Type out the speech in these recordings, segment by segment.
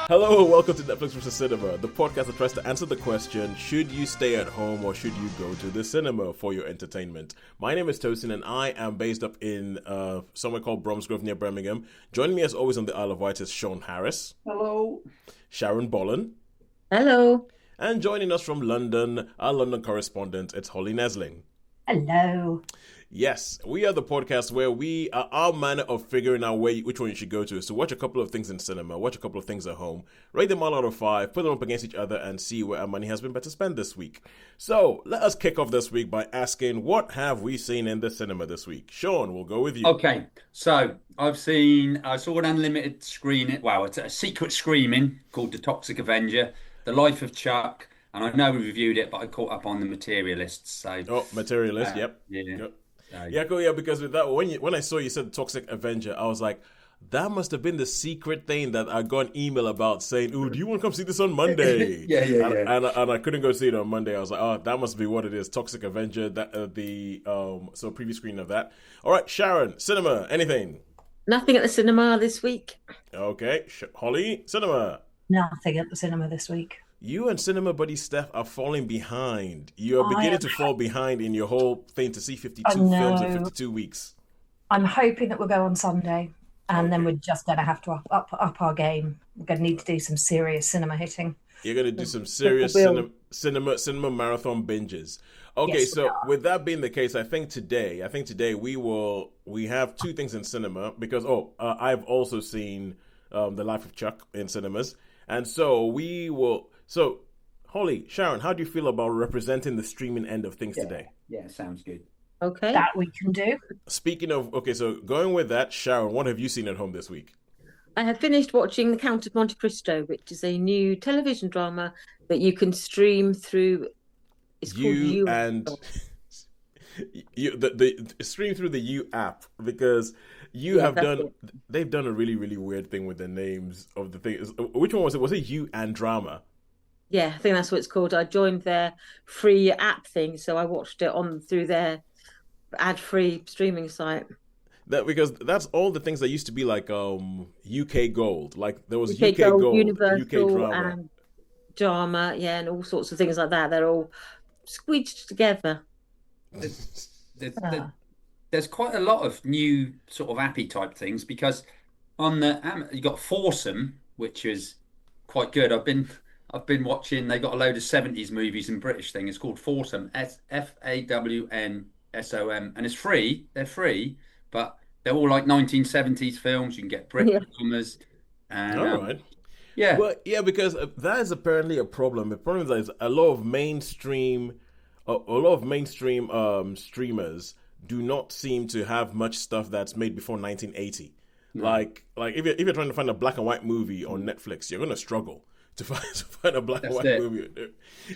Hello and welcome to Netflix vs. Cinema, the podcast that tries to answer the question, should you stay at home or should you go to the cinema for your entertainment? My name is Tosin and I am based up in somewhere called Bromsgrove near Birmingham. Joining me as always on the Isle of Wight is Shaun Harris. Hello. Sharon Bollen. Hello. And joining us from London, our London correspondent, it's Holly Nesling. Hello. Yes, we are the podcast where we are our manner of figuring out which one you should go to is to watch a couple of things in cinema, watch a couple of things at home, rate them all out of 5, put them up against each other, and see where our money has been better spent this week. So, let us kick off this week by asking, what have we seen in the cinema this week? Shaun, we'll go with you. Okay, so I saw an unlimited screening, it's a secret screening called The Toxic Avenger, The Life of Chuck, and I know we reviewed it, but I caught up on the Materialists. So, Materialist, yep. Yeah. Yep. Yeah, cool. Yeah, because with that, when I saw you said Toxic Avenger, I was like, that must have been the secret thing that I got an email about saying, "Oh, do you want to come see this on Monday?" Yeah. And I couldn't go see it on Monday. I was like, "Oh, that must be what it is." Toxic Avenger. That so preview screen of that. All right, Sharon, cinema, anything? Nothing at the cinema this week. Okay, Holly, cinema. Nothing at the cinema this week. You and cinema buddy Steph are falling behind. You are beginning to fall behind in your whole thing to see 52 films in 52 weeks. I'm hoping that we'll go on Sunday, and then we're just going to have to up our game. We're going to need to do some serious cinema hitting. You're going to do some serious cinema marathon binges. Okay, yes, so with that being the case, I think today we have two things in cinema because I've also seen The Life of Chuck in cinemas, and so we will. So, Holly, Sharon, how do you feel about representing the streaming end of things today? Yeah, sounds good. Okay. That we can do. Speaking of, so going with that, Sharon, what have you seen at home this week? I have finished watching The Count of Monte Cristo, which is a new television drama that you can stream through. It's called U&Drama. The stream through the U app because they've done a really, really weird thing with the names of the things. Which one was it? Was it U&Drama? Yeah, I think that's what it's called. I joined their free app thing, so I watched it through their ad-free streaming site. Because that's all the things that used to be like UK Gold. Like there was UK Gold, Universal, UK Drama. and Drama, and all sorts of things like that. They're all squeezed together. There's quite a lot of new sort of appy type things because on you got Foursome, which is quite good. I've been watching. They got a load of 70s movies and British thing. It's called Foursome, FAWNSOM, and it's free. They're free, but they're all like 1970s films. You can get Brit dramas. And, all right. Yeah. Well, yeah, because that is apparently a problem. The problem is that a lot of mainstream streamers do not seem to have much stuff that's made before 1980. No. Like if you're trying to find a black and white movie on Netflix, you're going to struggle to find a black and white movie.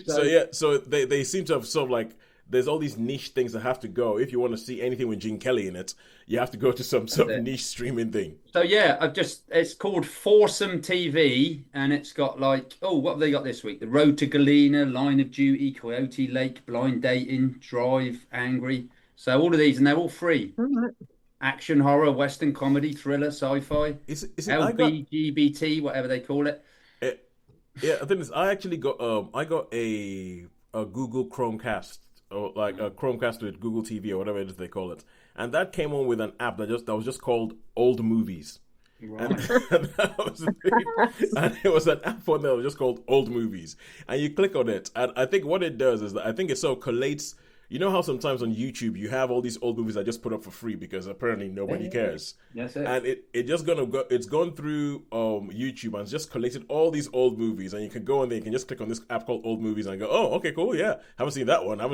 So they seem to have sort of like there's all these niche things that have to go. If you want to see anything with Gene Kelly in it, you have to go to some sort of niche streaming thing. So it's called Foursome TV, and it's got like what have they got this week? The Road to Galena, Line of Duty, Coyote Lake, Blind Dating, Drive, Angry. So all of these, and they're all free. Mm-hmm. Action, horror, western, comedy, thriller, sci-fi, is it LGBT, whatever they call it. Yeah, the thing is, I actually got a Google Chromecast or like a Chromecast with Google TV or whatever it is they call it, and that came on with an app that was just called Old Movies. Right. And that was the thing. And it was an app on there that was just called Old Movies, and you click on it, and I think what it does is that I think it sort of collates. You know how sometimes on YouTube you have all these old movies I just put up for free because apparently nobody cares. Yes, and it's gone through YouTube and it's just collected all these old movies, and you can go on there, you can just click on this app called Old Movies and go, oh, okay, cool, yeah, haven't seen that one, and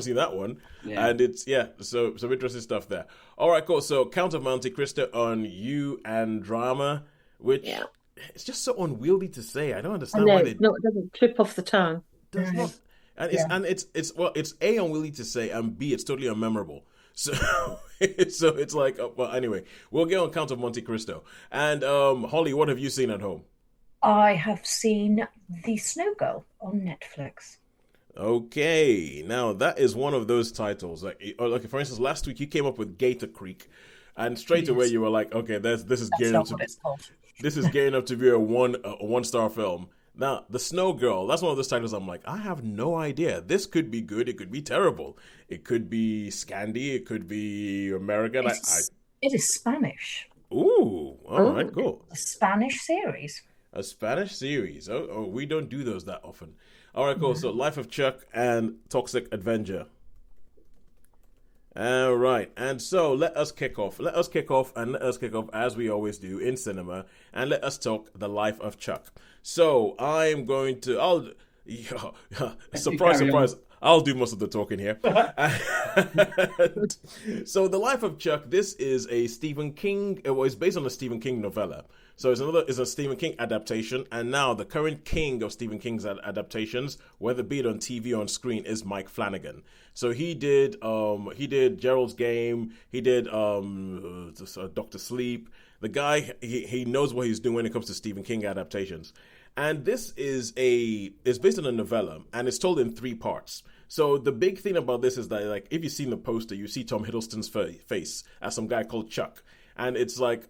it's so some interesting stuff there. All right, cool. So Count of Monte Cristo on U&Drama, which it's just so unwieldy to say. I don't understand why it doesn't trip off the tongue. Does not. And it's A, unwilling to say, and B, it's totally unmemorable. So it's like, well, anyway, we'll get on Count of Monte Cristo. And Holly, what have you seen at home? I have seen The Snowgirl on Netflix. Okay, now that is one of those titles. Like for instance, last week you came up with Gator Creek, and straight away you were like, okay, this is That's gearing not up to what it's called. this is gearing up to be a one-star film. Now, the Snowgirl, that's one of those titles I'm like, I have no idea. This could be good, it could be terrible. It could be Scandi, it could be American. It is Spanish. Ooh, all right, cool. A Spanish series. A Spanish series. Oh, we don't do those that often. All right, cool. So, Life of Chuck and Toxic Avenger. All right, and so let us kick off as we always do in cinema, and let us talk the Life of Chuck. So I'm going to, surprise, I'll do most of the talking here. So the Life of Chuck, this is a Stephen King, it's based on a Stephen King novella. So it's a Stephen King adaptation, and now the current king of Stephen King's adaptations, whether be it on TV or on screen, is Mike Flanagan. So he did Gerald's Game, he did Dr. Sleep. The guy, he knows what he's doing when it comes to Stephen King adaptations. And this is based on a novella, and it's told in 3 parts. So the big thing about this is that, like, if you've seen the poster, you see Tom Hiddleston's face as some guy called Chuck, and it's like,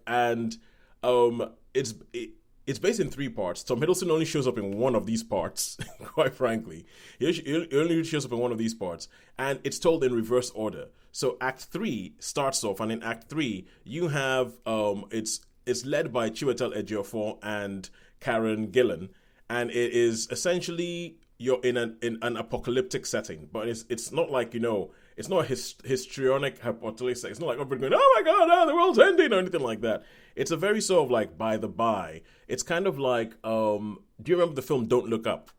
it's based in 3 parts. Tom Hiddleston only shows up in one of these parts, quite frankly. He only shows up in one of these parts, and it's told in reverse order. So Act 3 starts off, and in Act 3, you have it's led by Chiwetel Ejiofor and Karen Gillan, and it is essentially you're in an apocalyptic setting, but it's not like, it's not a histrionic hypothesis. It's not like everybody going, oh my god, the world's ending, or anything like that. It's a very sort of like by the by. It's kind of like, do you remember the film Don't Look Up?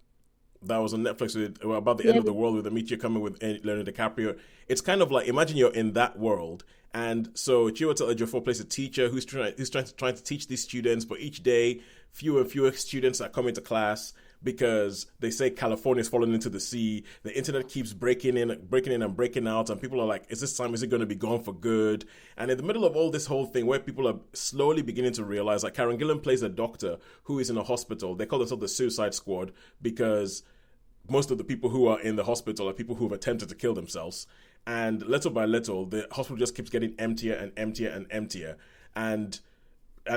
That was on Netflix about the end of the world with a meteor coming with Leonardo DiCaprio. It's kind of like, imagine you're in that world. And so Chiwetel Ejiofor plays a teacher who's trying to teach these students, but each day fewer and fewer students are coming to class because they say California is falling into the sea. The internet keeps breaking in and breaking out, and people are like, is it going to be gone for good? And in the middle of all this whole thing, where people are slowly beginning to realize, like, Karen Gillan plays a doctor who is in a hospital. They call themselves the Suicide Squad because most of the people who are in the hospital are people who have attempted to kill themselves. And little by little, the hospital just keeps getting emptier and emptier and emptier. And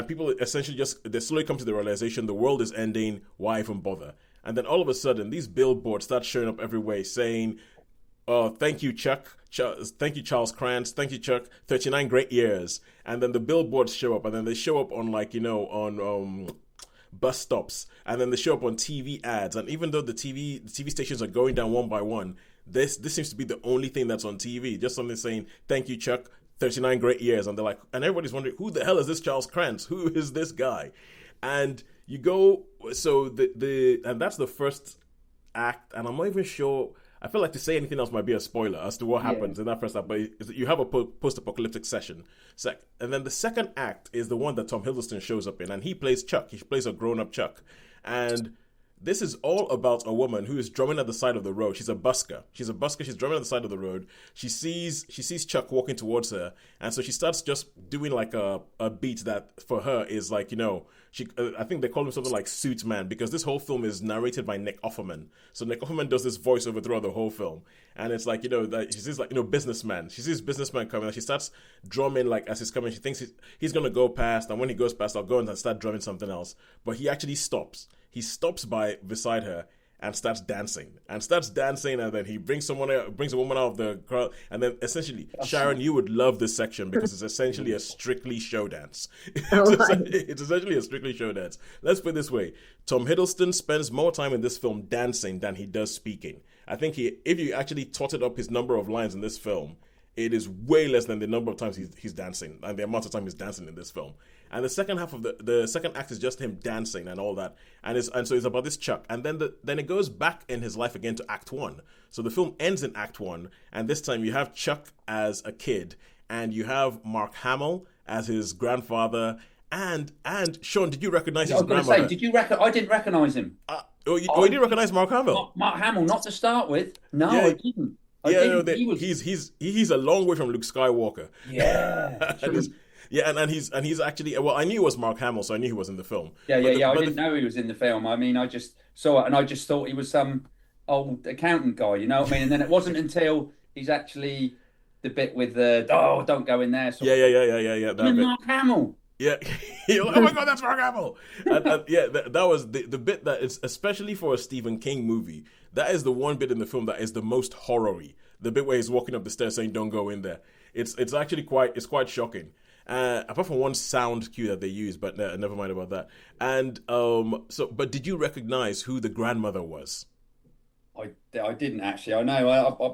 people essentially they slowly come to the realization the world is ending, why even bother? And then all of a sudden, these billboards start showing up everywhere saying, thank you, Chuck. Thank you, Charles Krantz. Thank you, Chuck. 39 great years. And then the billboards show up, and then they show up on, like, on bus stops, and then they show up on TV ads. And even though the TV stations are going down one by one, this seems to be the only thing that's on TV. Just something saying, thank you, Chuck, 39 great years. And they're like, and everybody's wondering, who the hell is this Charles Krantz? Who is this guy? And you go, so and that's the first act. And I'm not even sure, I feel like to say anything else might be a spoiler as to what happens in that first act. But you have a post-apocalyptic session. And then the second act is the one that Tom Hiddleston shows up in. And he plays Chuck. He plays a grown-up Chuck. And this is all about a woman who is drumming at the side of the road. She's a busker. She's drumming at the side of the road. She sees Chuck walking towards her, and so she starts just doing like a beat that for her is like, I think they call him something like Suit Man, because this whole film is narrated by Nick Offerman. So Nick Offerman does this voiceover throughout the whole film, and it's like, that she sees, like, businessman. She sees businessman coming, and she starts drumming like as he's coming. She thinks he's gonna go past, and when he goes past, I'll go and start drumming something else. But he actually stops. He stops beside her and starts dancing, and then he brings a woman out of the crowd, and then essentially, Sharon, you would love this section because it's essentially a Strictly show dance. It's essentially a Strictly show dance. Let's put it this way: Tom Hiddleston spends more time in this film dancing than he does speaking. I think if you actually totted up his number of lines in this film, it is way less than the number of times he's dancing and the amount of time he's dancing in this film. And the second half of the second act is just him dancing and all that, and so it's about this Chuck, and then it goes back in his life again to Act 1. So the film ends in Act 1, and this time you have Chuck as a kid, and you have Mark Hamill as his grandfather, and Shaun, did you recognize his grandmother? I didn't recognize him. You didn't recognize Mark Hamill? Mark Hamill, not to start with. No, yeah, I didn't. He's a long way from Luke Skywalker. Yeah. And he's actually, well, I knew it was Mark Hamill, so I knew he was in the film. I didn't know he was in the film. I mean, I just saw it and I just thought he was some old accountant guy, you know what I mean? And then it wasn't until he's actually the bit with the don't go in there. Yeah. That bit. Mark Hamill. Yeah, you're like, oh my God, that's Mark Hamill. And yeah, that was the bit that is, especially for a Stephen King movie, that is the one bit in the film that is the most horror-y. The bit where he's walking up the stairs saying, "Don't go in there." It's actually quite shocking. Apart from one sound cue that they use, but never mind about that. And but did you recognize who the grandmother was? I didn't actually. I know.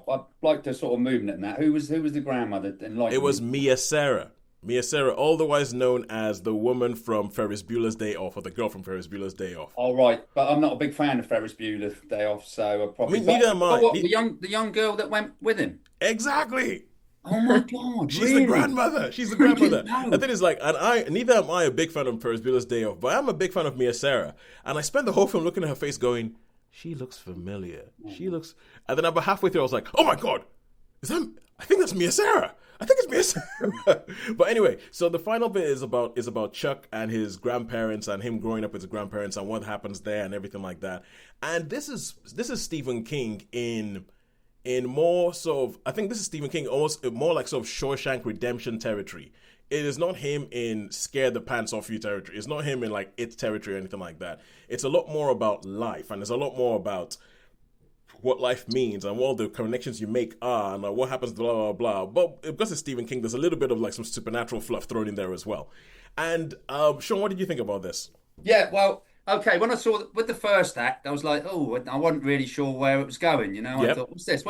I like the sort of movement in that. Who was the grandmother? It was Mia Sara. Mia Sara, otherwise known as the woman from Ferris Bueller's Day Off, or the girl from Ferris Bueller's Day Off. All right, but I'm not a big fan of Ferris Bueller's Day Off, so I probably. Neither am I. The young girl that went with him. Exactly. Oh my God! She's the grandmother. She's the grandmother. The thing is, like, neither am I a big fan of Ferris Bueller's Day Off, but I'm a big fan of Mia Sara, and I spent the whole film looking at her face, going, "She looks familiar. She looks." And then about halfway through, I was like, "Oh my God, I think that's Mia Sara. I think it's Mia Sara." But anyway, so the final bit is about Chuck and his grandparents and him growing up with his grandparents and what happens there and everything like that. And this is Stephen King in more sort of, I think this is Stephen King almost more like sort of Shawshank Redemption territory. It is not him in scare the pants off you territory. It's not him in like It territory or anything like that. It's a lot more about life, and it's a lot more about what life means and what the connections you make are and what happens, blah, blah, blah. But because it's Stephen King, there's a little bit of like some supernatural fluff thrown in there as well. And Shaun, what did you think about this? Yeah, well, okay. When I saw with the first act, I was like, oh, I wasn't really sure where it was going. You know, I thought, what's this?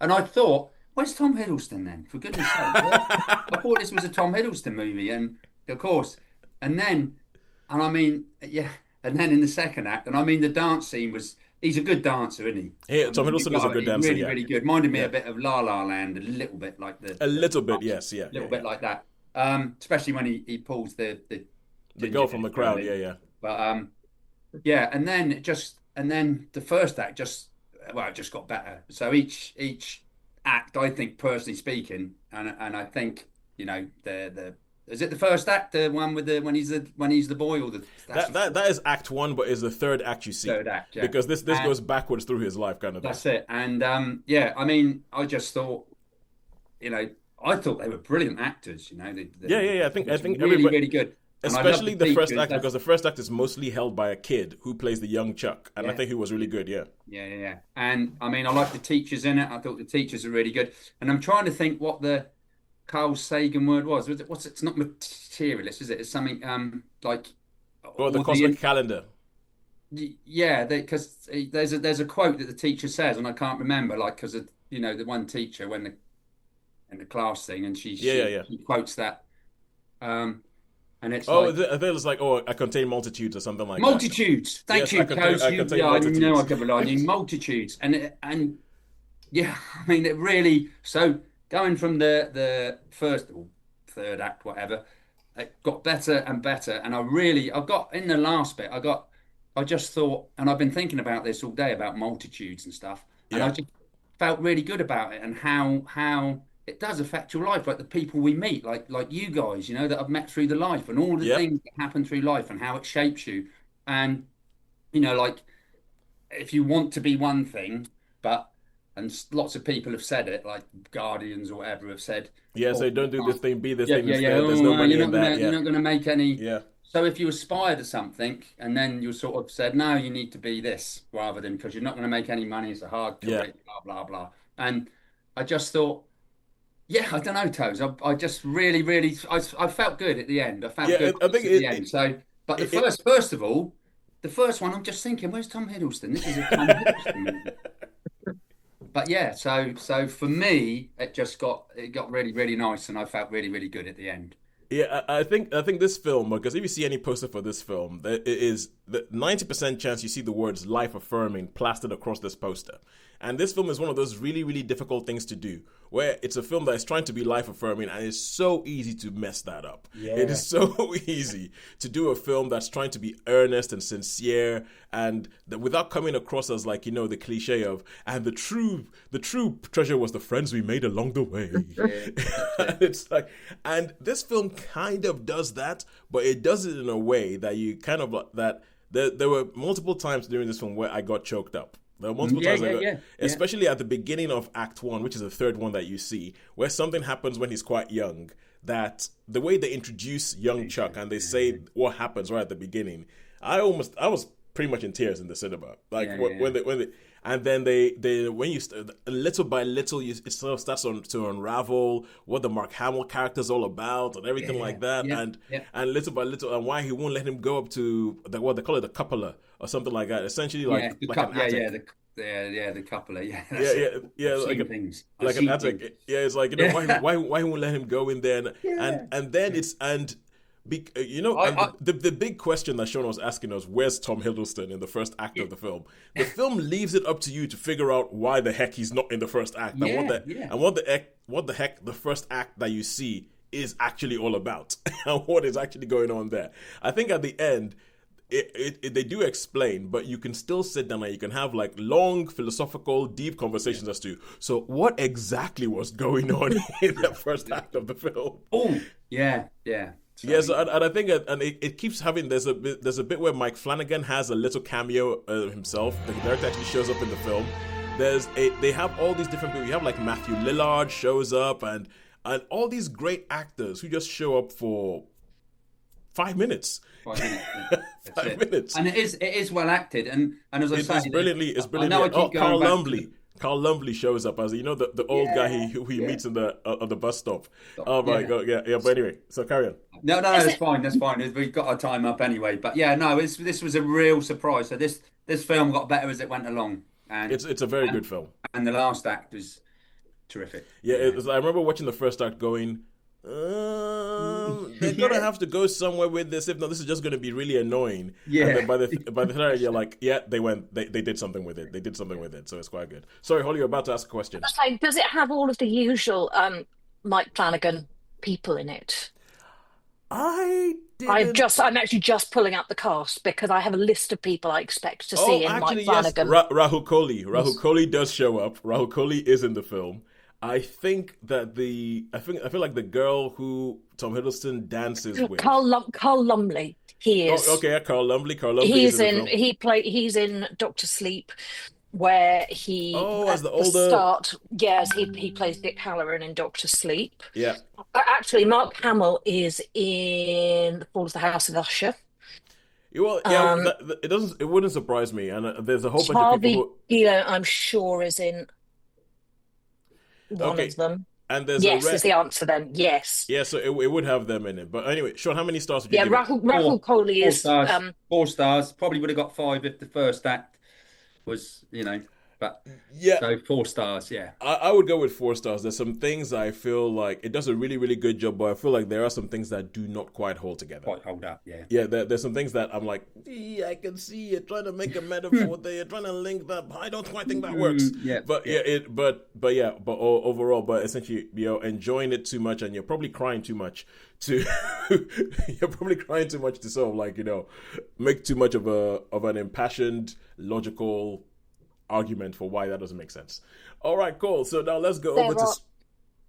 And I thought, where's Tom Hiddleston then? For goodness sake. I thought this was a Tom Hiddleston movie. And of course, and then in the second act, and I mean, the dance scene was, he's a good dancer, isn't he? Yeah, Tom Hiddleston is a good dancer. Really, really good. Reminded me a bit of La La Land, a little bit like a little bit, yes, yeah. A little bit like that. Especially when he pulls the girl from the crowd, really. yeah. But and then the first act just got better. So each act, I think, personally speaking, and I think, you know, the is it the first act, the one with when he's the boy, or that is act one, but is the third act you see. Third act, yeah. Because this goes backwards through his life, kind of. That's it. And I mean, I just thought, you know, I thought they were brilliant actors. You know, I think really, really good. Especially the first act, because the first act is mostly held by a kid who plays the young Chuck, and I think he was really good. Yeah. And I mean, I like the teachers in it. I thought the teachers are really good. And I'm trying to think what the Carl Sagan word was. It's not materialist, is it? It's something like. Or the cosmic calendar. Yeah, because there's a quote that the teacher says, and I can't remember, like, because of, you know, the one teacher when in the class thing, and she quotes that, and it's I think it's like, I contain multitudes or something like multitudes. that. Thank you, Coach. I know I covered on multitudes, and yeah, I mean, it really. So going from the first or third act, whatever, it got better and better, and I got in the last bit. I just thought, and I've been thinking about this all day about multitudes and stuff, and I just felt really good about it, and how it does affect your life, like the people we meet, like you guys, you know, that I've met through the life, and all the things that happen through life, and how it shapes you. And, you know, like, if you want to be one thing, and lots of people have said it, like Guardians or whatever have said, so don't do this thing, be this thing instead. There's no money in that. You're not going to make any. Yeah. So if you aspire to something, and then you sort of said, no, you need to be this, rather than, because you're not going to make any money, it's a hard career, blah, blah, blah. And I just thought, I don't know, Toes. I just really, really, I felt good at the end. I felt good at the end. So, but first of all, the first one, I'm just thinking, where's Tom Hiddleston? This is a Tom Hiddleston movie. But yeah, so for me, it got really, really nice, and I felt really, really good at the end. Yeah, I think this film, because if you see any poster for this film, there is the 90% chance you see the words "life affirming" plastered across this poster. And this film is one of those really, really difficult things to do, where it's a film that is trying to be life affirming, and it's so easy to mess that up. Yeah. It is so easy to do a film that's trying to be earnest and sincere, and without coming across as, like, you know, the cliche of, and the true treasure was the friends we made along the way. And it's like, and this film kind of does that, but it does it in a way that you kind of, that there were multiple times during this film where I got choked up. There are multiple times, yeah. Especially at the beginning of Act 1, which is the third one that you see, where something happens when he's quite young, that the way they introduce young Chuck and they say what happens right at the beginning, I was pretty much in tears in the cinema. Like when they and then they when you little by little it sort of starts to unravel what the Mark Hamill character is all about and everything like that, and little by little, and why he won't let him go up to what they call it, the cupola or something like that. Essentially, like an attic. The cupola, things. Like an attic. Yeah, it's like, why he won't let him go in there, and then it's the big question that Shaun was asking us, where's Tom Hiddleston in the first act of the film? The film leaves it up to you to figure out why the heck he's not in the first act, and what the heck the first act that you see is actually all about, and what is actually going on there. I think at the end, they do explain, but you can still sit down and you can have like long philosophical, deep conversations as to, so what exactly was going on in the first act of the film? Oh, yeah. Yes, and I think it keeps having. There's a bit where Mike Flanagan has a little cameo himself. The director actually shows up in the film. They have all these different people. You have like Matthew Lillard shows up, and all these great actors who just show up for 5 minutes. 5 minutes. 5 minutes. And it is well acted, and as I say, it's brilliantly. Carl Lumbly shows up as the old guy who he meets on the bus stop. Oh my god, yeah. But anyway, so carry on. No, that's fine. We've got our time up anyway. But yeah, no, this was a real surprise. So this film got better as it went along, and it's a very good film. And the last act was terrific. Yeah, I remember watching the first act going, they're gonna have to go somewhere with this. If not, this is just gonna be really annoying. Yeah. And then by the third, you're like, they did something with it. They did something with it, so it's quite good. Sorry, Holly, you're about to ask a question. Does it have all of the usual Mike Flanagan people in it? I'm actually just pulling up the cast because I have a list of people I expect to see in Mike Flanagan. Yes. Rahul Kohli does show up. Rahul Kohli is in the film. I think that I feel like the girl who Tom Hiddleston dances with, Carl Lumbly. He is. Oh, okay, Carl Lumbly. He's He's in Doctor Sleep, where he as the older start. Yes, he plays Dick Halloran in Doctor Sleep. Yeah. Actually, Mark Hamill is in The Fall of the House of Usher. Well, it wouldn't surprise me, and there's a whole bunch of people who I'm sure is in one of them. And there's is the answer then. Yes. Yeah, so it would have them in it. But anyway, Shaun, how many stars would you give it? Rahul Kohli is 4 stars. Probably would have got 5 if the first act was, but so 4 stars. Yeah, I would go with 4 stars. There's some things I feel like it does a really, really good job, but I feel like there are some things that do not quite hold together. Quite hold up, yeah. Yeah, there's some things that I'm like, I can see you're trying to make a metaphor there. You're trying to link that. I don't quite think that works. Overall, but essentially, enjoying it too much, and you're probably crying too much to sort of like make too much of an impassioned, logical argument for why that doesn't make sense. All right, cool. So now let's go over to...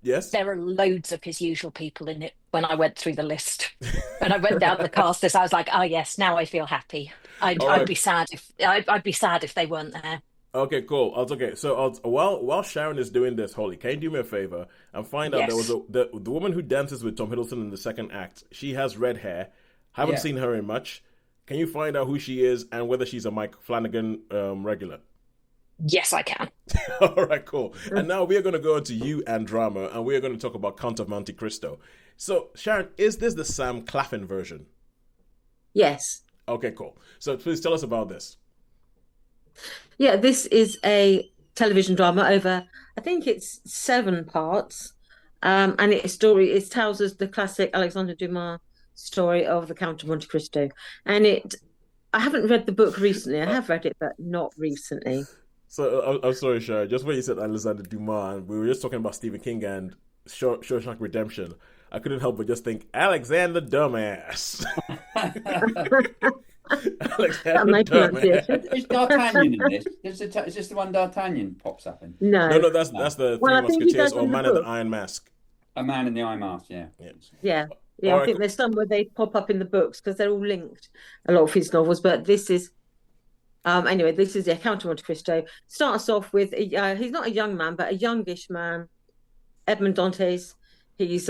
Yes? There are loads of his usual people in it when I went through the list. When I went down the cast list, I was like, oh yes, now I feel happy. I'd be sad if they weren't there. Okay, cool. Okay, so while Sharon is doing this, Holly, can you do me a favor and find out there was the woman who dances with Tom Hiddleston in the second act. She has red hair. Haven't seen her in much. Can you find out who she is and whether she's a Mike Flanagan regular? Yes, I can. All right, cool. And now we are going to go into U&Drama, and we are going to talk about Count of Monte Cristo. So, Sharon, is this the Sam Claflin version? Yes. Okay, cool. So please tell us about this. Yeah, this is a television drama over, I think it's 7 parts, and it tells us the classic Alexandre Dumas story of the Count of Monte Cristo. And I haven't read the book recently. I have read it, but not recently. So I'm sorry, Sharon. Just when you said Alexandre Dumas, and we were just talking about Stephen King and Shawshank Redemption, I couldn't help but just think Alexander Dumbass. Alexander Dumbass. Is D'Artagnan in this? Is this the one D'Artagnan pops up in? No. That's the Three Musketeers or Man in the Iron Mask. A Man in the Iron Mask. Yeah. I think there's some where they pop up in the books because they're all linked. A lot of his novels, but this is Anyway, this is the Count of Monte Cristo. Starts off with he's not a young man, but a youngish man, Edmond Dantes. He's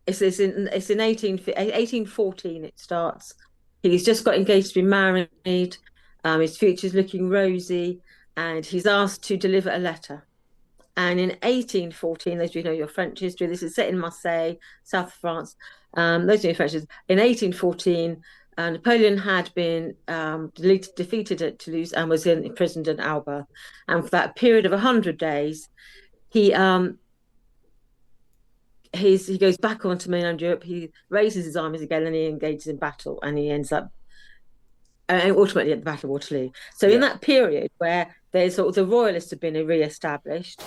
it's in 1814 it starts. He's just got engaged to be married. His future's looking rosy, and he's asked to deliver a letter. And in 1814, those of you who know your French history, this is set in Marseille, south of France. Those of you French, in 1814, Napoleon had been defeated at Toulouse and was imprisoned in Alba. And for that period of 100 days, he goes back onto mainland Europe. He raises his armies again, and he engages in battle, and he ends up ultimately at the Battle of Waterloo. So in that period where there's sort of the royalists have been re-established,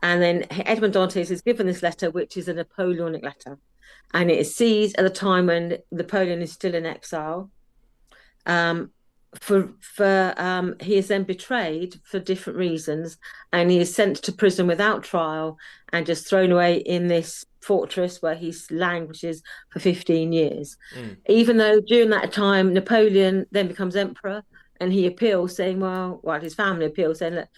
and then Edmond Dantes is given this letter, which is a Napoleonic letter, and it is seized at the time when Napoleon is still in exile. He is then betrayed for different reasons, and he is sent to prison without trial and just thrown away in this fortress where he languishes for 15 years. Even though during that time Napoleon then becomes emperor, and he appeals saying, his family appeals saying that,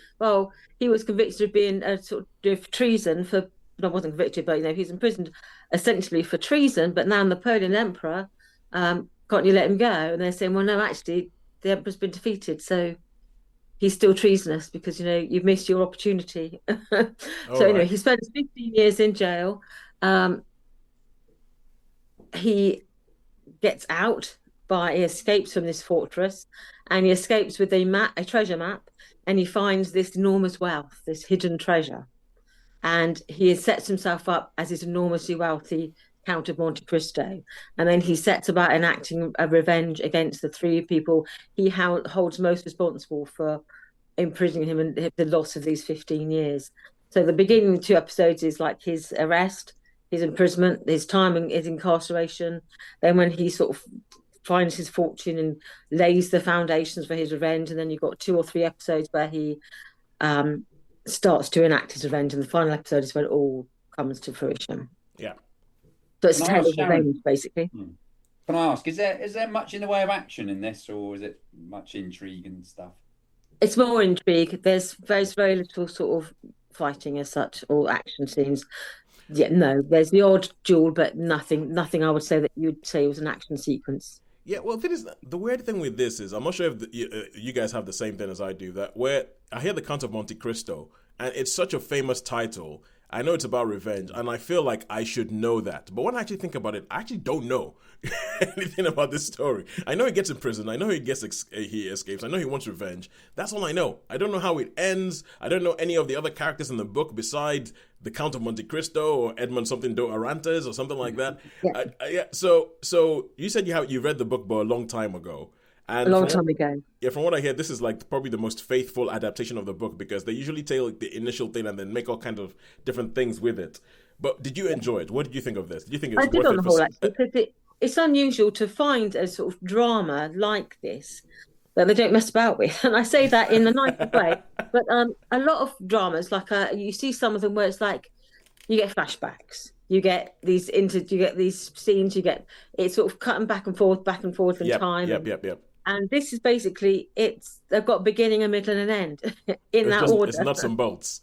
he was convicted of being sort of treason for, wasn't convicted, but he's imprisoned essentially for treason, but now Napoleon emperor, can't you let him go? And they're saying, well, no, actually the emperor's been defeated, so he's still treasonous because you've missed your opportunity. Anyway, he spends 15 years in jail. He gets out he escapes from this fortress, and he escapes with a treasure map, and he finds this enormous wealth, this hidden treasure, and he sets himself up as this enormously wealthy Count of Monte Cristo, and then he sets about enacting a revenge against the three people he holds most responsible for imprisoning him and the loss of these 15 years. So the beginning 2 episodes is like his arrest, his imprisonment, his time, his incarceration. Then when he sort of finds his fortune and lays the foundations for his revenge, and then you've got 2 or 3 episodes where he starts to enact his revenge, and the final episode is when it all comes to fruition. Yeah. So it's tale of revenge, basically. Can I ask, is there much in the way of action in this, or is it much intrigue and stuff? It's more intrigue. There's very little sort of fighting as such, or action scenes. Yeah, no, there's the odd duel, but nothing I would say that you'd say was an action sequence. Yeah, well, the weird thing with this is, I'm not sure if you guys have the same thing as I do, that where I hear the Count of Monte Cristo, and it's such a famous title. I know it's about revenge, and I feel like I should know that. But when I actually think about it, I actually don't know anything about this story. I know he gets in prison. I know he escapes. I know he wants revenge. That's all I know. I don't know how it ends. I don't know any of the other characters in the book besides the Count of Monte Cristo or Edmond something do Arantes or something like that. Yeah. So you said you read the book but a long time ago. And a long time ago. Yeah, from what I hear, this is like probably the most faithful adaptation of the book, because they usually tell like the initial thing and then make all kinds of different things with it. But did you enjoy it? What did you think of this? Did you think it's worth it? I did on the whole, actually, because it's unusual to find a sort of drama like this that they don't mess about with. And I say that in the nicest way. But a lot of dramas, like you see some of them where it's like you get flashbacks. You get these scenes. It's sort of cutting back and forth in time. Yep. And this is basically they've got a beginning, a middle, and an end in that order. It's nuts and bolts.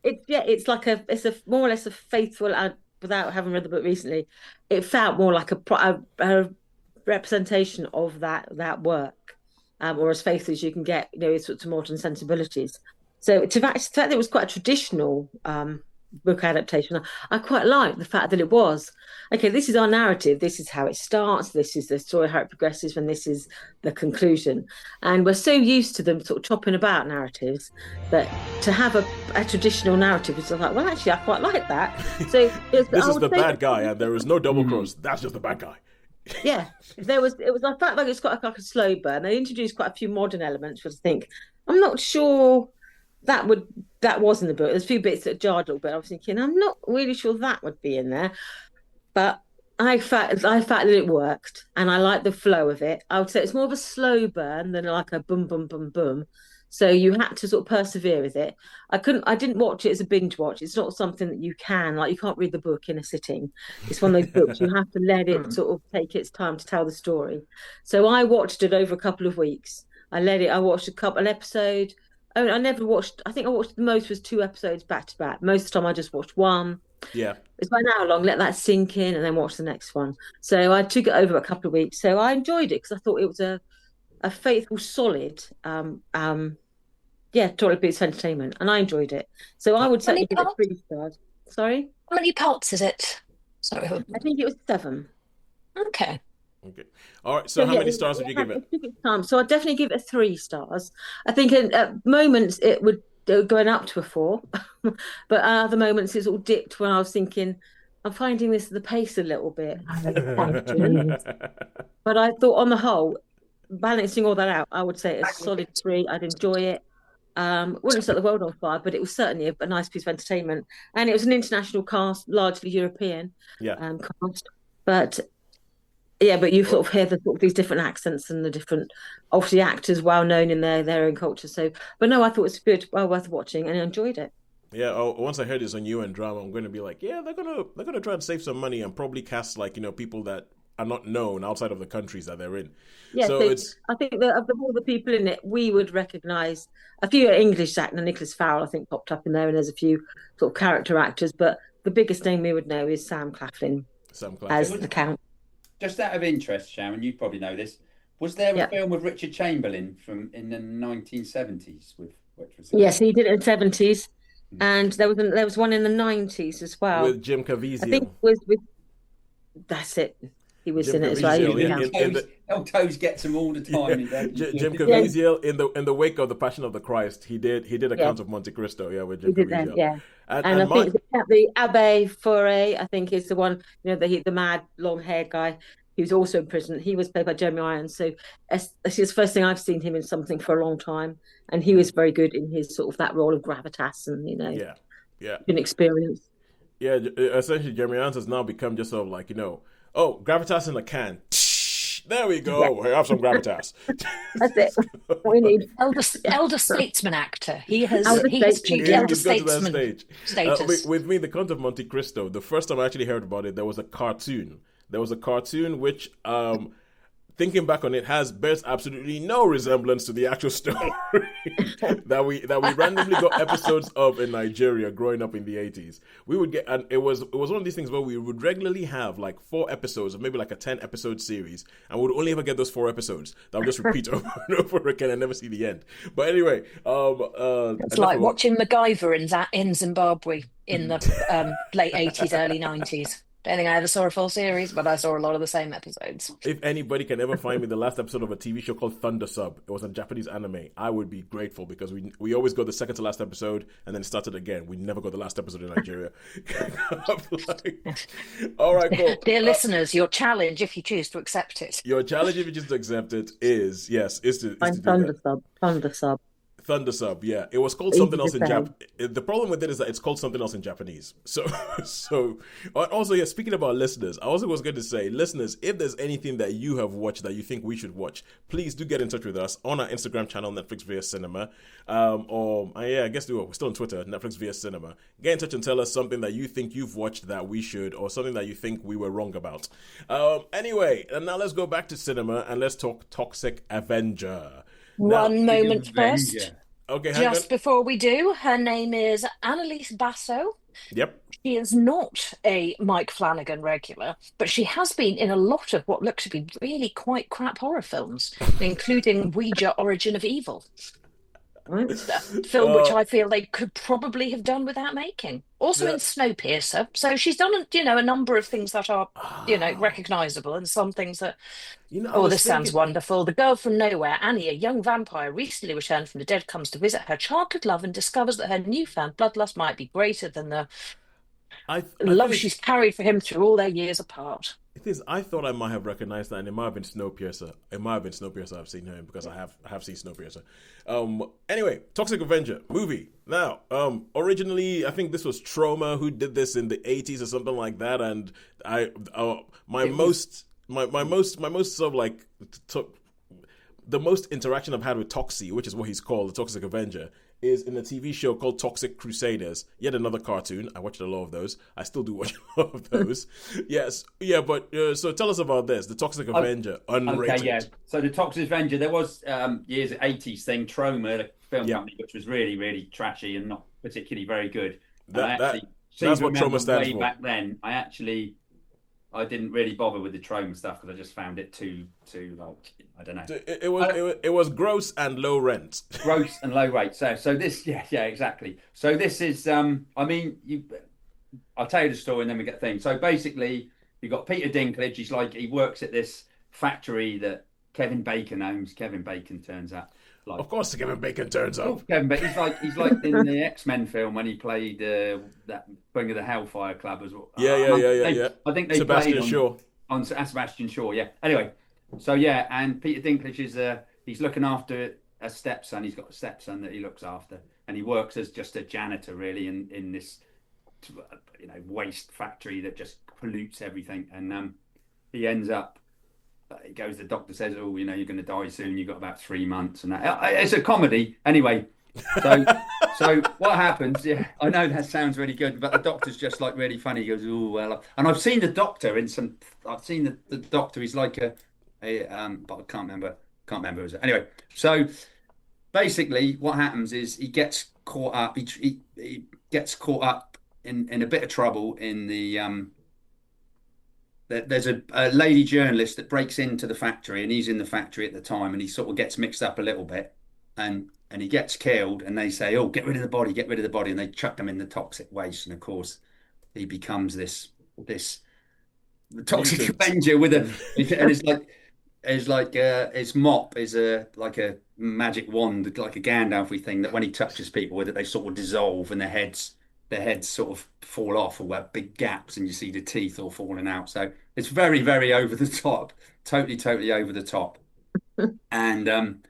It's like it's a more or less a faithful. Without having read the book recently, it felt more like a representation of that work, or as faithful as you can get. With sorts of modern sensibilities. So the fact that it was quite a traditional book adaptation, I quite like the fact that it was okay. This is our narrative. This is how it starts. This is the story, how it progresses, and this is the conclusion. And we're so used to them sort of chopping about narratives that to have a traditional narrative is like, well, actually, I quite like that. So this is the bad guy, and there is no double cross. That's just the bad guy. Yeah, it was. I felt like it's quite like a slow burn. They introduced quite a few modern elements, which I think I'm not sure that was in the book. There's a few bits that jarred a little bit. I was thinking, I'm not really sure that would be in there, but I felt that it worked, and I like the flow of it. I would say it's more of a slow burn than like a boom, boom, boom, boom. So you had to sort of persevere with it. I didn't watch it as a binge watch. It's not something that you can't read the book in a sitting. It's one of those books you have to let it sort of take its time to tell the story. So I watched it over a couple of weeks. I let it. I watched a couple episodes. I never watched. I think I watched the most was 2 episodes back to back. Most of the time, I just watched one. Yeah. It's by an hour long. Let that sink in, and then watch the next one. So I took it over a couple of weeks. So I enjoyed it because I thought it was a faithful, solid, toilet piece of entertainment, and I enjoyed it. So I would certainly give it 3 stars. Sorry, how many parts is it? Sorry, I think it was 7. Okay. Okay. All right. So how many stars would you give it? So I'd definitely give it 3 stars. I think at moments it would going up to a 4, but at other moments it's all dipped when I was thinking, I'm finding the pace a little bit. But I thought on the whole, balancing all that out, I would say it's a solid 3. I'd enjoy it. Wouldn't set the world on fire, but it was certainly a nice piece of entertainment. And it was an international cast, largely European cast. But you sort of hear these different accents and the different, obviously, actors well known in their own culture. So, but no, I thought it was good, well worth watching, and I enjoyed it. Yeah. Oh, once I heard this on U&Drama, I'm going to be like, yeah, they're gonna try and save some money and probably cast people that are not known outside of the countries that they're in. Yeah, so I think that of all the people in it, we would recognise a few English actors. Nicholas Farrell, I think, popped up in there, and there's a few sort of character actors, but the biggest name we would know is Sam Claflin as the Count. Just out of interest, Sharon, you probably know this. Was there a film with Richard Chamberlain in the 1970s? Yes, he did it in the 70s, and there was one in the 90s as well with Jim Caviezel. I think with that's it. He was Jim in it as well. Toes gets him all the time. Jim Caviezel in the wake of the Passion of the Christ, he did Count of Monte Cristo. Yeah, with Jim Caviezel. Yeah. And I think the Abbe Fauré, I think, is the one. The mad long-haired guy who's also in prison. He was played by Jeremy Irons. So it's the first thing I've seen him in something for a long time, and he was very good in his sort of that role of gravitas and an experience. Yeah, essentially, Jeremy Irons has now become just sort of like gravitas in a can. There we go. Yeah. Have some gravitas. That's it. We need elder statesman actor. He has achieved elder statesman status. With me, the Count of Monte Cristo. The first time I actually heard about it, there was a cartoon. Which, thinking back on it, bears absolutely no resemblance to the actual story that we randomly got episodes of in Nigeria growing up in the 80s. We would get, and it was one of these things where we would regularly have like 4 episodes, or maybe like a 10-episode series, and we would only ever get those 4 episodes. That would just repeat over and over again and never see the end. But anyway, it's like watching MacGyver in Zimbabwe in the late 80s, early 90s. Don't think I ever saw a full series, but I saw a lot of the same episodes. If anybody can ever find me the last episode of a TV show called Thunder Sub, it was a Japanese anime, I would be grateful, because we always got the second to last episode and then started again. We never got the last episode in Nigeria. All right, cool. Dear listeners, your challenge, if you choose to accept it. Your challenge, if you choose to accept it, is to Thunder Sub. Thunder Sub, yeah. It was called something else in Japanese. The problem with it is that it's called something else in Japanese. So also, yeah, speaking about listeners, I also was going to say, listeners, if there's anything that you have watched that you think we should watch, please do get in touch with us on our Instagram channel, Netflix via Cinema. I guess we're still on Twitter, Netflix via Cinema. Get in touch and tell us something that you think you've watched that we should, or something that you think we were wrong about. Anyway, and now let's go back to cinema and let's talk Toxic Avenger. One moment first. Okay, just before we do, her name is Annalise Basso. Yep. She is not a Mike Flanagan regular, but she has been in a lot of what look to be really quite crap horror films, including Ouija Origin of Evil. A film which I feel they could probably have done without making. Also in Snowpiercer. So she's done a number of things that are, recognisable, and some things that, sounds wonderful. The Girl from Nowhere, Annie, a young vampire recently returned from the dead, comes to visit her childhood love and discovers that her newfound bloodlust might be greater than the love she's carried for him through all their years apart. It is. I thought I might have recognized that, and it might have been Snowpiercer. I've seen her in, because I have seen Snowpiercer. Anyway, Toxic Avenger movie. Now, originally, I think this was Trauma who did this in the 80s or something like that, and my most sort of like the most interaction I've had with Toxie, which is what he's called, the Toxic Avenger, is in a TV show called Toxic Crusaders. Yet another cartoon. I watched a lot of those. I still do watch a lot of those. Yes. Yeah, but so tell us about this. The Toxic Avenger, unrated. Okay, yeah. So the Toxic Avenger, there was years 80s thing, Troma, the film company, which was really, really trashy and not particularly very good. That's what Troma stands way for. Back then, I didn't really bother with the Troma stuff because I just found it too like, I don't know. It was gross and low rent. Gross and low rate. So this, yeah, exactly. So this is, I mean, I'll tell you the story and then we get things. So basically, you've got Peter Dinklage. He works at this factory that Kevin Bacon owns. Kevin Bacon turns up. Of course, Kevin Bacon turns up. Kevin Bacon, he's like in the X-Men film when he played that Bring of the Hellfire Club as well. Yeah. I think they Sebastian played Shaw. on Sebastian Shaw. Yeah. Anyway, so yeah, and Peter Dinklage is he's looking after a stepson. He's got a stepson that he looks after, and he works as just a janitor really in this waste factory that just pollutes everything. And he ends up. He goes. The doctor says, "Oh, you're going to die soon. You've got about 3 months." And it's a comedy anyway. So what happens? Yeah, I know that sounds really good, but the doctor's just like really funny. He goes, "Oh well," and I've seen the doctor in some. I've seen the doctor. He's like but I can't remember. Who it was. Anyway, so basically, what happens is he gets caught up. He gets caught up in a bit of trouble in the There's a lady journalist that breaks into the factory, and he's in the factory at the time, and he sort of gets mixed up a little bit, and he gets killed, and they say, "Oh, get rid of the body," and they chuck him in the toxic waste, and of course, he becomes this Toxic Avenger with and it's like his mop is like a magic wand, like a Gandalf-y thing that when he touches people with it, they sort of dissolve, and their heads sort of fall off or have big gaps, and you see the teeth all falling out. So it's very, very over the top, totally over the top, and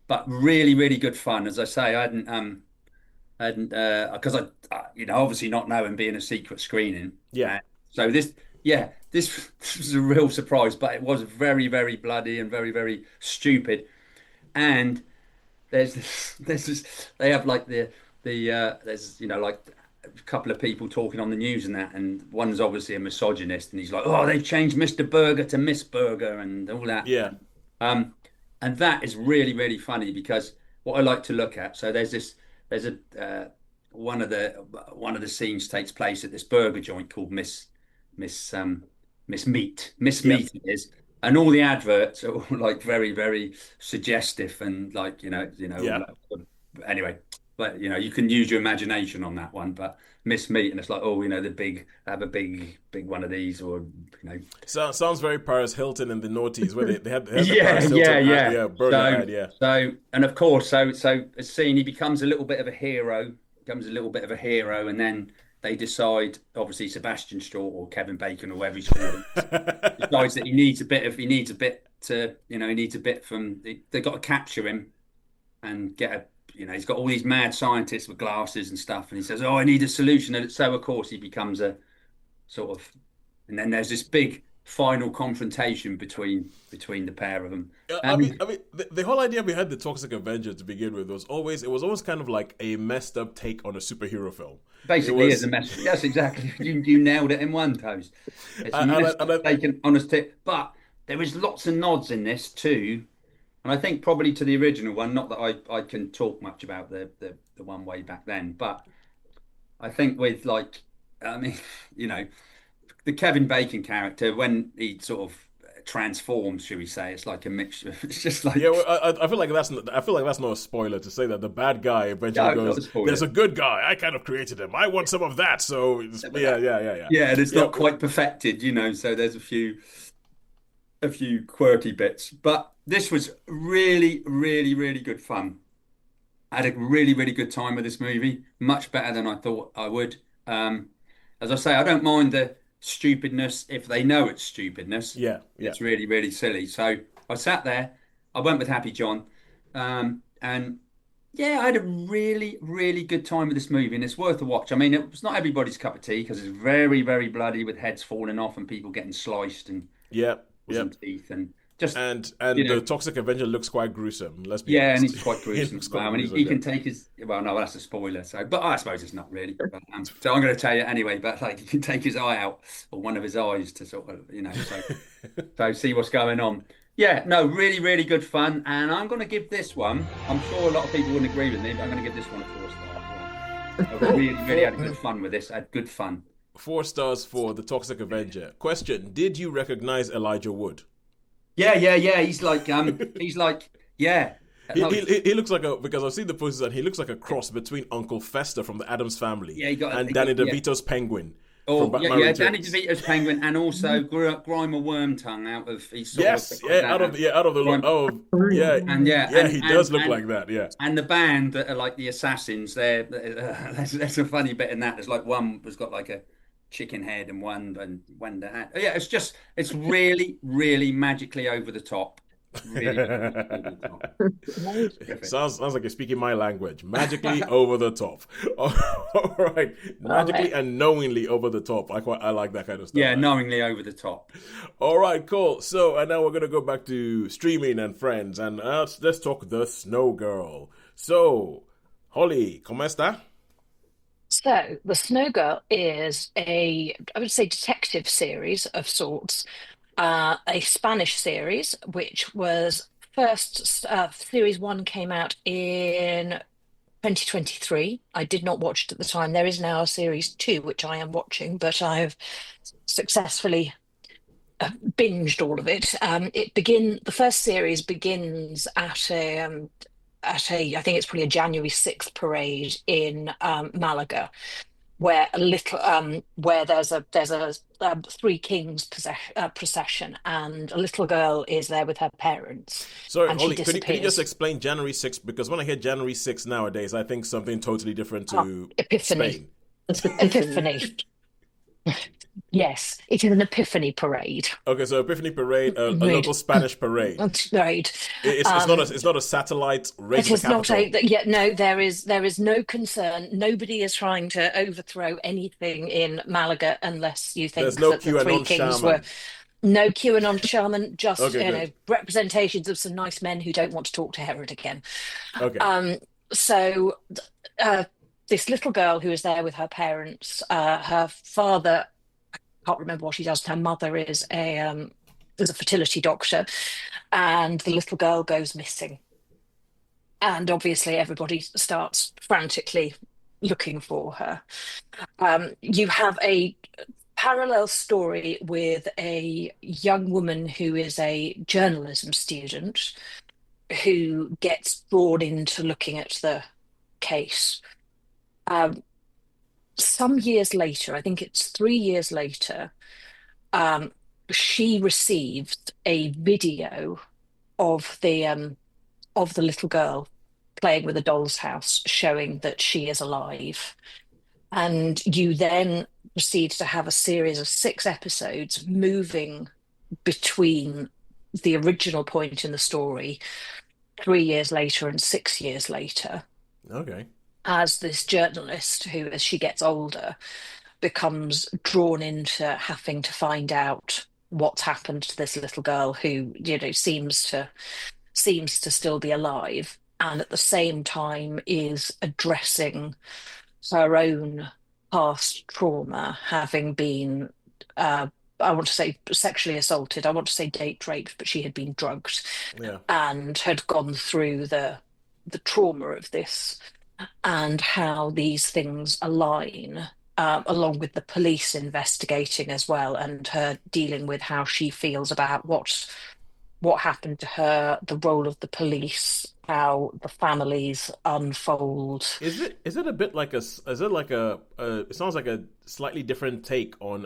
but really, really good fun. As I say, I hadn't because I obviously not knowing being a secret screening. Yeah. So this was a real surprise, but it was very, very bloody and very, very stupid. And there's this they have like there's like a couple of people talking on the news and that, and one's obviously a misogynist, and he's like, "Oh, they've changed Mr. Burger to Miss Burger," and all that. Yeah. And that is really, really funny because what I like to look at. So there's one of the scenes takes place at this burger joint called Miss Meat. Miss Meat it is. And all the adverts are all like very, very suggestive and like, anyway, but you can use your imagination on that one. But Miss Meat, and it's like, have a big one of these, or sounds very Paris Hilton and the Noughties, where they had the Paris Hilton burger ad. So and of course, so a scene, he becomes a little bit of a hero, and then they decide, obviously Sebastian Shaw or Kevin Bacon or whoever he's called, decides that he needs a bit from. They've got to capture him and get he's got all these mad scientists with glasses and stuff, and he says, "Oh, I need a solution." And so of course he becomes a sort of, and then there's this big final confrontation between the pair of them. I mean, the whole idea behind the Toxic Avenger to begin with was always kind of like a messed up take on a superhero film. Basically, it's a mess. Yes, exactly. You nailed it in one toast. It's taken on a tip, but there is lots of nods in this too, and I think probably to the original one. Not that I can talk much about the one way back then, but I think with the Kevin Bacon character, when he sort of transforms, should we say, it's like a mixture. It's just like I feel like that's not a spoiler to say that the bad guy eventually goes, "There's a good guy. I kind of created him. I want some of that." So yeah. And it's not quite perfected, So there's a few quirky bits, but this was really, really, really good fun. I had a really, really good time with this movie, much better than I thought I would. As I say, I don't mind the stupidness if they know it's stupidness. Yeah. It's really, really silly. So I sat there, I went with Happy John, and yeah, I had a really, really good time with this movie, and it's worth a watch. I mean, it was not everybody's cup of tea because it's very, very bloody with heads falling off and people getting sliced and teeth, and just And you know, the Toxic Avenger looks quite gruesome. Let's be yeah, and honest. he's quite He gruesome looks as quite well. And gruesome, he yeah. can take his, well, no, that's a spoiler. So, but I suppose it's not really. But, so I'm going to tell you anyway. But like, he can take his eye out, or one of his eyes, to sort of, you know, so see what's going on. Yeah, no, really, really good fun. And I'm going to give this one. I'm sure a lot of people wouldn't agree with me, but I'm going to give this one a 4 stars. I Cool. really, really had good fun with this. I had good fun. 4 stars for the Toxic Avenger. Question: did you recognize Elijah Wood? Yeah. He's like, yeah. He looks like because I've seen the posters and he looks like a cross between Uncle Fester from the Addams Family and Danny DeVito's Penguin from Batman Returns. Danny DeVito's Penguin, and also Grimer Wormtongue out of he does look like that. Yeah, and the band that are like the Assassins. There's a funny bit in that. There's like one has got like a chicken head and one that. Yeah, it's really, really magically over the top. Really sounds like you're speaking my language. Magically over the top. All right, magically and knowingly over the top. I like that kind of stuff. Yeah, knowingly over the top. All right, cool. So and now we're gonna go back to streaming and friends, and let's talk the Snowgirl. So, Holly, ¿cómo está? So, The Snowgirl is I would say, detective series of sorts. A Spanish series, which was first, series 1 came out in 2023. I did not watch it at the time. There is now a series 2, which I am watching, but I've successfully binged all of it. The first series begins at I think it's probably a January 6th parade in Malaga, where there's a Three Kings procession, and a little girl is there with her parents. Sorry, and Holly, she could you just disappears. explain January 6th? Because when I hear January 6th nowadays, I think something totally different to Epiphany. Spain. Epiphany. Yes, it is an Epiphany parade. Okay, so Epiphany parade, a local Spanish parade. Right. It's not a satellite race It to is the not capital. no, there is no concern. Nobody is trying to overthrow anything in Malaga unless you think There's no that the Three QAnon Kings shaman. were no QAnon shaman, just Okay, good. representations of some nice men who don't want to talk to Herod again. Okay. So this little girl who is there with her parents, her father, I can't remember what she does. Her mother is a fertility doctor, and the little girl goes missing. And obviously, everybody starts frantically looking for her. You have a parallel story with a young woman who is a journalism student who gets drawn into looking at the case. Some years later, I think it's 3 years later, she received a video of the little girl playing with a doll's house, showing that she is alive. And you then proceed to have a series of 6 episodes moving between the original point in the story, 3 years later and 6 years later. Okay. As this journalist, who, as she gets older, becomes drawn into having to find out what's happened to this little girl who, seems to still be alive, and at the same time is addressing her own past trauma, having been, I want to say sexually assaulted, I want to say date raped, but she had been drugged, and had gone through the trauma of this, and how these things align, along with the police investigating as well, and her dealing with how she feels about what happened to her, the role of the police, how the families unfold. Is it a bit like it sounds like a slightly different take on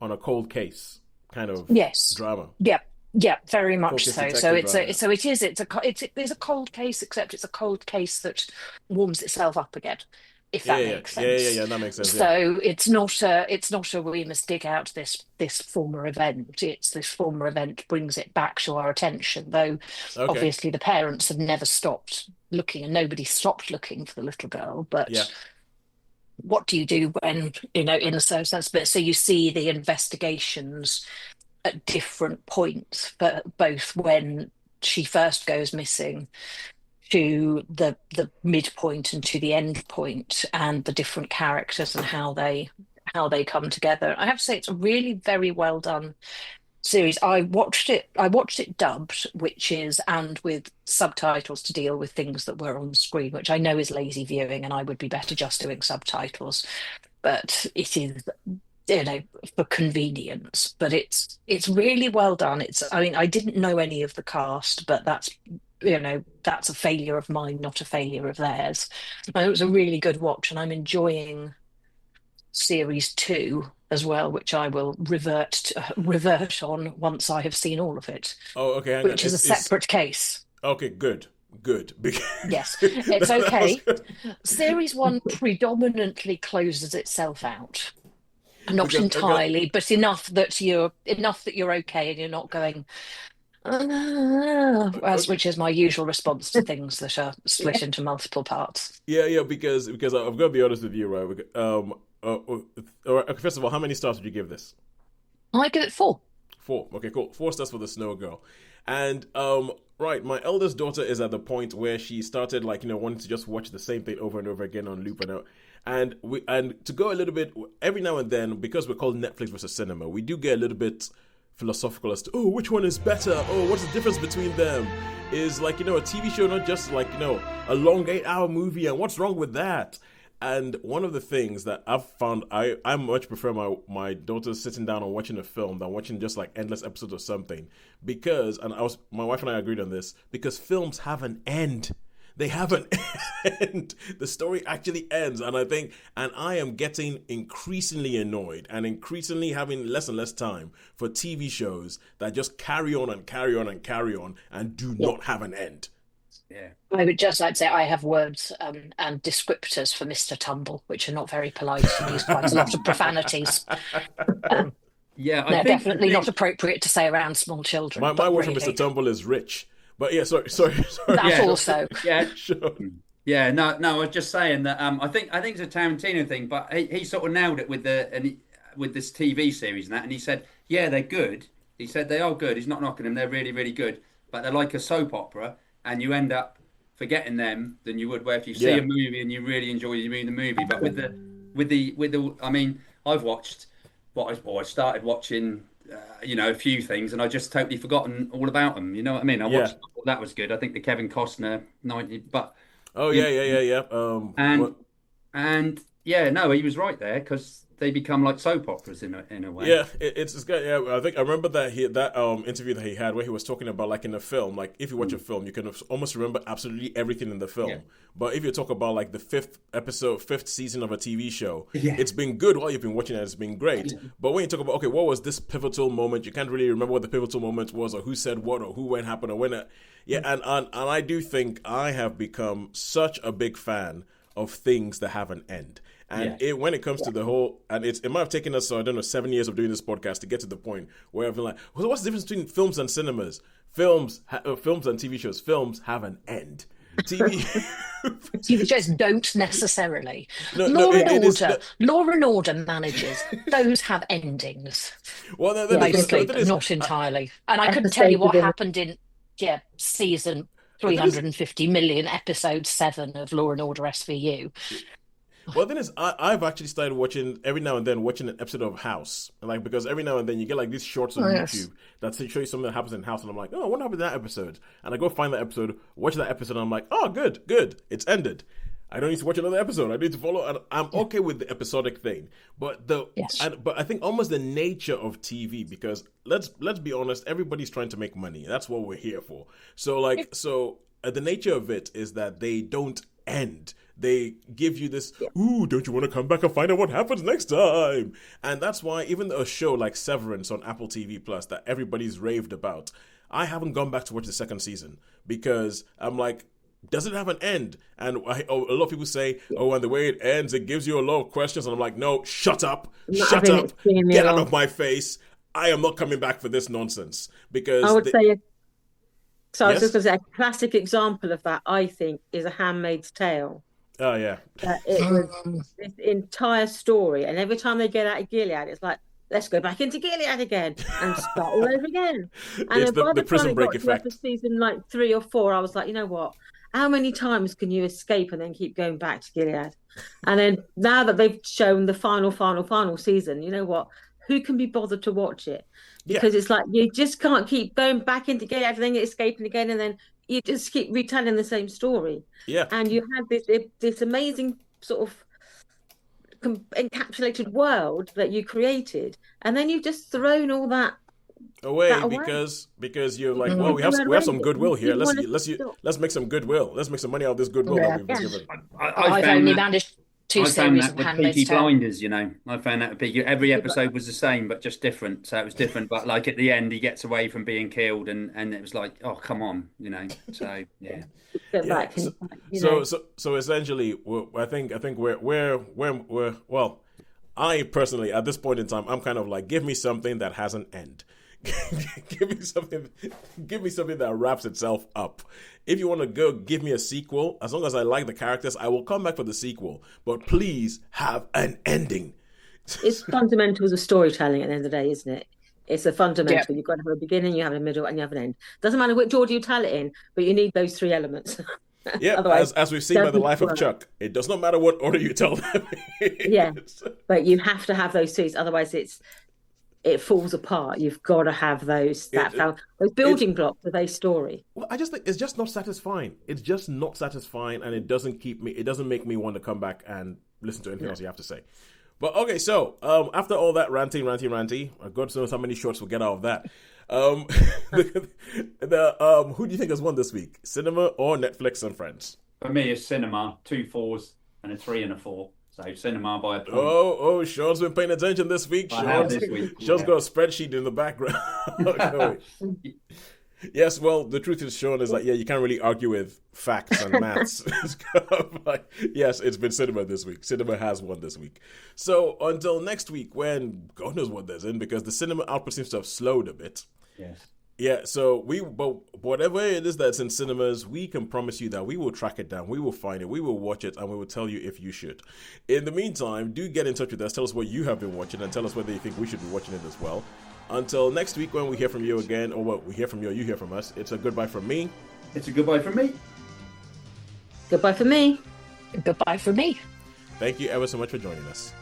a cold case kind of drama. Yeah, very much so. So it's a a cold case, except it's a cold case that warms itself up again, if that makes sense. Yeah, that makes sense. So it's not a we must dig out this former event. It's this former event brings it back to our attention, though obviously the parents have never stopped looking, and nobody stopped looking for the little girl. But what do you do when, in a certain sense? But so you see the investigations at different points, but both when she first goes missing to the midpoint and to the end point, and the different characters and how they come together. I have to say it's a really very well done series. I watched it dubbed, which is, and with subtitles to deal with things that were on screen, which I know is lazy viewing, and I would be better just doing subtitles. But it is, for convenience. But it's really well done. I mean, I didn't know any of the cast, but that's a failure of mine, not a failure of theirs. And it was a really good watch, and I'm enjoying series 2 as well, which I will revert on once I have seen all of it. Oh, okay. Hang on. Which is a separate case. Okay, good. Yes, it's okay. Series 1 predominantly closes itself out. Not entirely, but enough that you're okay and you're not going, which is my usual response to things that are split into multiple parts. Yeah, because I'm gonna be honest with you, right? First of all, how many stars would you give this? I give it 4. 4. Okay, cool. 4 stars for the Snowgirl. And right, my eldest daughter is at the point where she started wanting to just watch the same thing over and over again on loop, and to go a little bit every now and then, because we're called Netflix versus cinema, we do get a little bit philosophical as to which one is better, what's the difference between them, is a TV show not just a long 8-hour movie, and what's wrong with that? And one of the things that I've found, I much prefer my daughter sitting down and watching a film than watching just endless episodes of something, because, and my wife and I agreed on this, because films have an end. They have an end. The story actually ends. And I am getting increasingly annoyed and increasingly having less and less time for TV shows that just carry on and carry on and carry on and do not have an end. Yeah. I would just like to say I have words and descriptors for Mr. Tumble, which are not very polite and use quite a lot of profanities. They're definitely not appropriate to say around small children. My word for Mr. Tumble is rich. But yeah, sorry. That also. Yeah. Sure. Yeah, no, I was just saying that I think it's a Tarantino thing, but he sort of nailed it with this TV series and that, and he said, yeah, they're good. He said they are good. He's not knocking them. They're really, really good. But they're like a soap opera, and you end up forgetting them than you would where if you see a movie and you really enjoy the movie. But with the I mean, I've watched I started watching a few things, and I just totally forgotten all about them. You know what I mean? I watched that was good. I think the Kevin Costner 90, but yeah. And he was right there, because they become like soap operas in a way. Yeah, it's good. Yeah, I remember that interview that he had where he was talking about in a film, if you watch a film, you can almost remember absolutely everything in the film. Yeah. But if you talk about the 5th season of a TV show, it's been good while you've been watching it. It's been great. Yeah. But when you talk about what was this pivotal moment, you can't really remember what the pivotal moment was, or who said what, or who when happened, or when. And I do think I have become such a big fan of things that have an end. And when it comes to the whole, and it might have taken us, 7 years of doing this podcast to get to the point where I've been like, well, what's the difference between films and cinemas? Films and TV shows. Films have an end. TV shows don't necessarily. Law and Order managers, those have endings. Well, mostly, but not entirely. And I couldn't tell you what happened in season 350 million, episode 7 of Law and Order SVU. Well, the thing is, I've actually started watching every now and then an episode of House, because every now and then you get these shorts on YouTube that show you something that happens in House, and I'm like, what happened to that episode? And I go find that episode, watch that episode, and I'm like, oh, good, it's ended. I don't need to watch another episode. I need to follow, and I'm okay with the episodic thing. But but I think almost the nature of TV, because let's be honest, everybody's trying to make money. That's what we're here for. So the nature of it is that they don't end. They give you this, don't you want to come back and find out what happens next time? And that's why even a show like Severance on Apple TV Plus that everybody's raved about, I haven't gone back to watch the second season, because I'm like, does it have an end? And a lot of people say, and the way it ends, it gives you a lot of questions. And I'm like, no, shut up, get out of my face. I am not coming back for this nonsense. Because I would say, I was just going to say, a classic example of that, I think, is A Handmaid's Tale. Oh, yeah. It was this entire story, and every time they get out of Gilead, it's like, let's go back into Gilead again and start all over again. And It's then by the the time Prison it Break got to effect. season like 3 or 4, I was like, you know what? How many times can you escape and then keep going back to Gilead? And then now that they've shown the final season, you know what? Who can be bothered to watch it? Because it's like you just can't keep going back into Gilead and then escaping again, and then you just keep retelling the same story. Yeah. And you had this amazing sort of encapsulated world that you created, and then you've just thrown all that away because you're like, well, we have some goodwill here. Let's make some goodwill. Let's make some money out of this goodwill that we've been given. I've only managed 2 series of Handmaid's Peaky Tale. Blinders, you know. I found that every episode was the same, but just different. So it was different, but like at the end, he gets away from being killed, and it was like, oh, come on, you know. So yeah. So essentially, I think we're well. I personally, at this point in time, I'm kind of like, give me something that has an end. give me something that wraps itself up. If you want to go give me a sequel, as long as I like the characters, I will come back for the sequel. But please have an ending. It's fundamentals of storytelling at the end of the day, isn't it? It's a fundamental. You've got to have a beginning, you have a middle, and you have an end. Doesn't matter which order you tell it in, but you need those 3 elements. Yeah, as we've seen by the life of Chuck, it does not matter what order you tell them. Yeah, but you have to have those 2, otherwise it falls apart. You've got to have those those building blocks of a story. Well, I just think it's just not satisfying. It's just not satisfying, and it doesn't make me want to come back and listen to anything else you have to say. But okay, so after all that ranty, God knows how many shorts we'll get out of that. Who do you think has won this week? Cinema or Netflix and Friends? For me, it's cinema. 2 4s and a 3 and a 4. So cinema by a point. Oh, Shaun's been paying attention this week. Shaun's got a spreadsheet in the background. Yes, well, the truth is, Shaun is like, you can't really argue with facts and maths. It's kind of like, yes, it's been cinema this week. Cinema has won this week. So until next week, when God knows what there's in, because the cinema output seems to have slowed a bit. Yes. Yeah, so but whatever it is that's in cinemas, we can promise you that we will track it down, we will find it, we will watch it, and we will tell you if you should. In the meantime, do get in touch with us, tell us what you have been watching, and tell us whether you think we should be watching it as well. Until next week when we hear from you again, or what we hear from you, or you hear from us, it's a goodbye from me. It's a goodbye from me. Goodbye from me. Goodbye from me. Thank you ever so much for joining us.